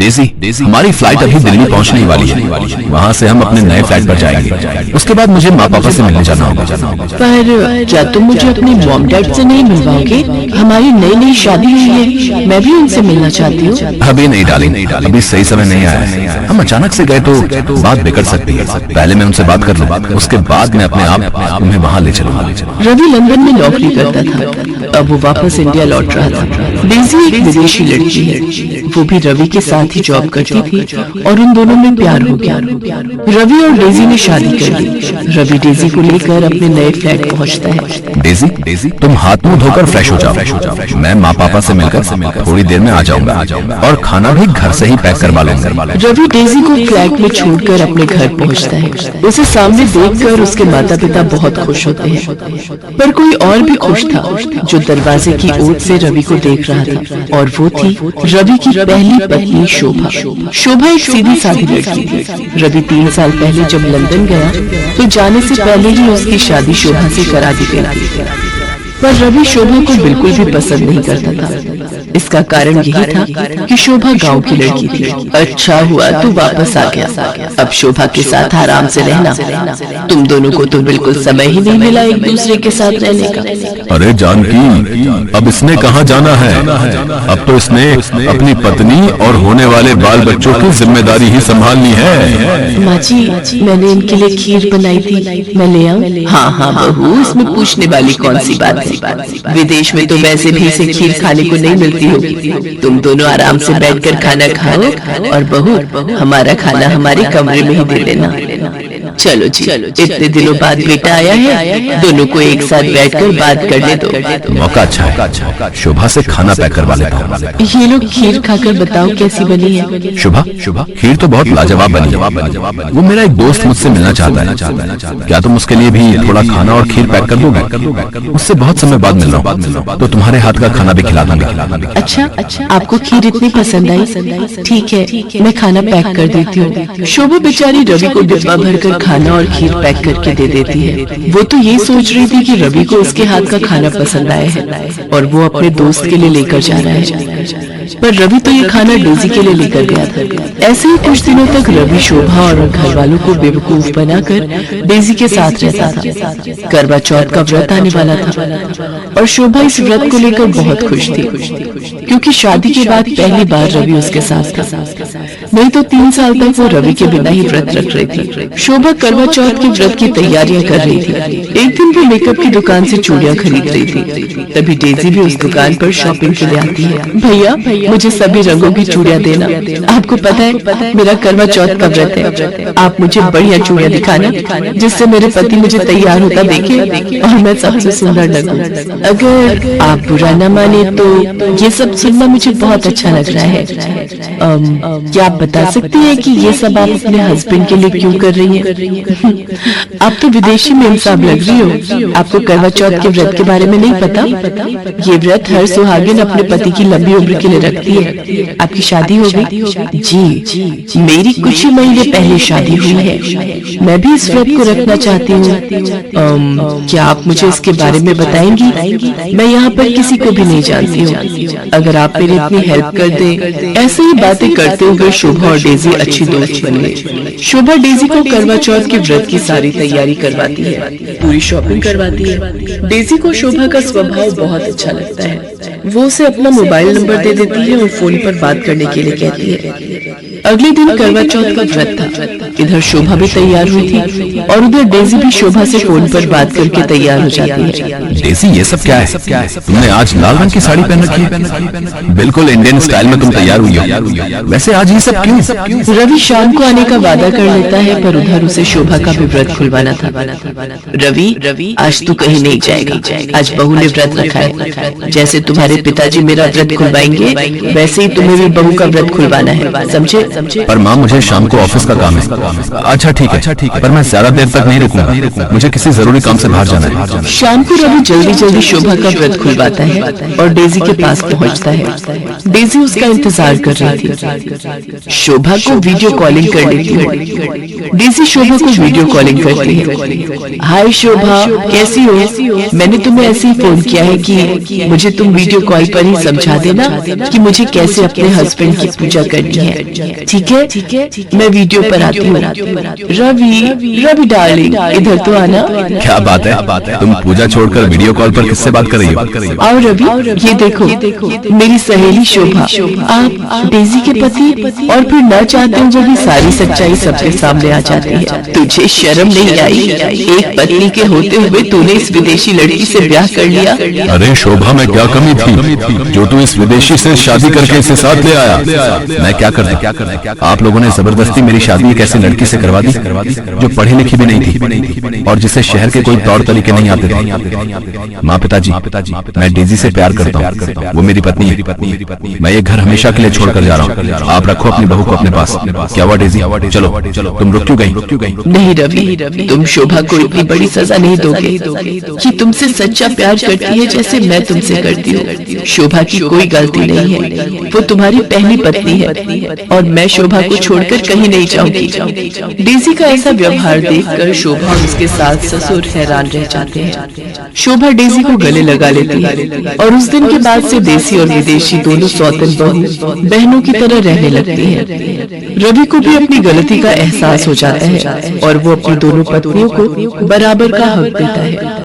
Daisy, हमारी flight अभी दिल्ली पहुंचने ही वाली है। वहाँ से हम अपने नए फ्लाइट पर जाएंगे। उसके बाद मुझे माँ पापा से मिलने जाना होगा। पर क्या तुम मुझे अपने मॉम डैड से नहीं मिलवाओगे? हमारी नई नई शादी हुई है, मैं भी उनसे मिलना चाहती हूँ। अभी नहीं डार्लिंग, अभी सही समय नहीं आया है। हम अचानक से गए तो बात बिगड़ सकती है। पहले मैं उनसे बात कर लूँ, उसके बाद मैं अपने आप तुम्हें वहाँ ले चलूंगा। रवि लंदन में नौकरी करता था, अब वो वापस इंडिया लौट रहा था। डेजी एक विदेशी लड़की है, वो भी रवि के साथ ही जॉब करती थी और उन दोनों में प्यार हो गया। रवि और डेजी ने शादी कर ली। रवि डेजी को लेकर अपने नए फ्लैट पहुंचता है। डेजी, तुम हाथ मुंह धोकर फ्रेश हो जाओ। मैं माँ पापा से मिलकर थोड़ी देर में आ जाऊंगा और खाना भी घर से ही पैक करवा लूंगा। रवि डेजी को फ्लैट में छोड़कर अपने घर पहुंचता है। उसे सामने देखकर उसके माता पिता बहुत खुश होते हैं, पर कोई और भी खुश था जो दरवाजे की ओर से रवि को देख रहा था, और वो थी रवि की पहली पत्नी शोभा। शोभा एक सीधी सादी लड़की थी। रवि 3 साल पहले जब लंदन गया तो जाने से पहले ही उसकी शादी शोभा से करा दी गई, पर रवि शोभा को बिल्कुल भी पसंद नहीं करता था। इसका कारण यही था कि शोभा गांव की लड़की थी। अच्छा हुआ तू वापस आ गया, अब शोभा के साथ आराम से रहना। तुम दोनों को तो बिल्कुल समय ही नहीं मिला एक दूसरे के साथ रहने का। अरे जानकी, अब इसने कहाँ जाना है? अब तो इसने अपनी पत्नी और होने वाले बाल बच्चों की जिम्मेदारी ही संभालनी है। माँ जी, मैंने इनके लिए खीर बनाई थी, मैं ले आऊं? हाँ बहू, इसमें पूछने वाली कौन सी बात है? विदेश में तो वैसे भी इसे खीर खाने को नहीं मिलती होगी। तुम दोनों आराम से बैठकर खाना खाओ और बहू हमारा खाना हमारे कमरे में ही दे देना। चलो जी, इतने दिनों बाद बेटा आया है, दोनों को एक साथ बैठकर बात करने दो। मौका अच्छा है, शोभा से खाना पैक करवा लेता हूँ। ये लोग खीर खाकर बताओ कैसी बनी है। शोभा, खीर तो बहुत लाजवाब बनी। वो मेरा एक दोस्त मुझसे मिलना चाहता है, क्या तुम उसके लिए भी थोड़ा खाना और खीर पैक कर दोगे? उससे बहुत समय बाद मिल रहा हूँ, तो तुम्हारे हाथ का खाना भी खिला दूंगा। अच्छा, आपको खीर इतनी पसंद आई? ठीक है, मैं खाना पैक कर देती हूँ। शोभा बेचारी रवि को डिब्बा भरकर खाना और खीर पैक करके दे देती है। वो तो ये सोच रही थी कि रवि को उसके हाथ का खाना पसंद आया है और वो अपने दोस्त के लिए लेकर जा रहा है, पर रवि तो ये खाना डेजी के लिए लेकर गया था। ऐसे ही कुछ दिनों तक रवि शोभा और घर वालों को बेवकूफ बनाकर डेजी के साथ रहता था। करवा चौथ का व्रत आने वाला था और शोभा इस व्रत को लेकर बहुत खुश थी, क्योंकि शादी के बाद पहली बार रवि उसके साथ था। नहीं तो 3 साल तक वो रवि के बिना ही व्रत रख रही थी। शोभा करवा चौथ के व्रत की तैयारियां कर रही थी। एक दिन वो मेकअप की दुकान से चूड़ियां खरीद रही थी, तभी डेजी भी उस दुकान पर शॉपिंग के लिए आती है। भैया, मुझे सभी रंगों की चूड़ियां देना। आपको पता है मेरा करवा चौथ का व्रत है, आप मुझे बढ़िया चूड़ियां दिखाना जिससे मेरे पति मुझे तैयार होता देखे और मैं सबसे सुंदर लगूं। अगर आप बुरा न माने तो ये सब सुनना मुझे बहुत अच्छा लग रहा है। क्या आप बता सकती हैं कि ये सब आप अपने हस्बैंड के लिए क्यों कर रही हैं? आप तो विदेशी में इंसाफ लग रही हो, आपको करवा चौथ के व्रत के बारे में नहीं पता? ये व्रत हर सुहागिन अपने पति की लंबी उम्र के लिए रखती है। आपकी शादी हो गई? जी, मेरी कुछ ही महीने पहले शादी हुई है। मैं भी इस व्रत को रखना चाहती हूँ। क्या आप मुझे इसके बारे में बताएंगी? मैं यहाँ पर किसी को भी नहीं जानती हूँ। अगर आप मेरी इतनी हेल्प कर दें। ऐसे ही बातें करते हुए शोभा और डेजी अच्छी दोस्त बन गई। शोभा डेजी को करवा चौथ के व्रत की सारी तैयारी करवाती है, पूरी शॉपिंग करवाती है। डेजी को शोभा का स्वभाव बहुत अच्छा लगता है। वो उसे अपना मोबाइल नंबर दे देती है और फोन पर बात करने के लिए कहती है। अगले दिन करवा चौथ का व्रत था। इधर शोभा भी तैयार हुई थी और उधर डेजी भी शोभा से फोन पर बात करके तैयार हो जाती है। डेजी, ये सब क्या है? तुमने आज लाल रंग की साड़ी पहन रखी है, बिल्कुल इंडियन स्टाइल में तुम तैयार हुई हो। वैसे आज ये सब क्यों? रवि शाम को आने का वादा कर लेता है, पर उधर उसे शोभा का भी व्रत खुलवाना था। रवि, आज तू कहीं नहीं जाएगा, आज बहू ने व्रत रखा है। जैसे तुम्हारे पिताजी मेरा व्रत खुलवाएंगे, वैसे ही तुम्हें भी बहू का व्रत खुलवाना है, समझे? पर माँ, मुझे शाम को ऑफिस का काम है। अच्छा ठीक है, पर मैं ज्यादा देर तक नहीं रुकूंगा, मुझे किसी जरूरी काम से बाहर जाना है। शाम को रवि जल्दी शोभा का व्रत खुलवाता है और डेजी के पास पहुंचता है। डेजी उसका इंतजार कर रही थी। शोभा को वीडियो कॉलिंग कर लेती है। डेजी शोभा को वीडियो कॉलिंग करती है। हाय शोभा, कैसी हो? मैंने तुम्हें ऐसे ही फोन किया है कि मुझे तुम वीडियो कॉल पर ही समझा देना कि मुझे कैसे अपने हस्बैंड की पूजा करनी है। ठीक है, मैं वीडियो पर आती हूँ। रवि डार्लिंग, इधर तो आना। क्या बात है, तुम पूजा छोड़कर वीडियो कॉल पर किससे बात कर रही हो? आओ रवि, ये देखो मेरी सहेली शोभा। आप डेजी के पति, और फिर न चाहते हुए भी सारी सच्चाई सबके सामने आ जाती है। तुझे शर्म नहीं आई? एक पत्नी के होते हुए तूने इस विदेशी लड़की से ब्याह कर लिया। अरे शोभा, में क्या कमी थी जो तू इस विदेशी से शादी करके इसे साथ ले आया? मैं क्या करता? आप लोगों ने जबरदस्ती मेरी शादी एक ऐसी लड़की से करवा दी जो पढ़ी लिखी भी नहीं थी और जिसे शहर के कोई तौर तरीके नहीं आते थे। माँ पिताजी, मैं डेजी से प्यार करता हूँ, वो मेरी पत्नी है। मैं ये घर हमेशा के लिए छोड़कर जा रहा हूँ। आप रखो अपनी बहू को अपने पास। क्या हुआ डेजी? चलो, तुम रुक क्यों गई? नहीं रवि, तुम शोभा को इतनी बड़ी सजा नहीं दोगे कि तुमसे सच्चा प्यार करती है जैसे मैं तुमसे करती हूँ। शोभा की कोई गलती नहीं है, वो तुम्हारी पहली पत्नी है और मैं शोभा को छोड़कर कहीं नहीं जाऊंगी। डेजी का ऐसा व्यवहार देखकर शोभा और उसके सास ससुर हैरान रह जाते हैं। शोभा डेजी को गले लगा लेती है और उस दिन के बाद से देसी और विदेशी दोनों सौतन बहू बहनों की तरह रहने लगती हैं। रवि को भी अपनी गलती का एहसास हो जाता है और वो अपनी दोनों पत्नियों को बराबर का हक देता है।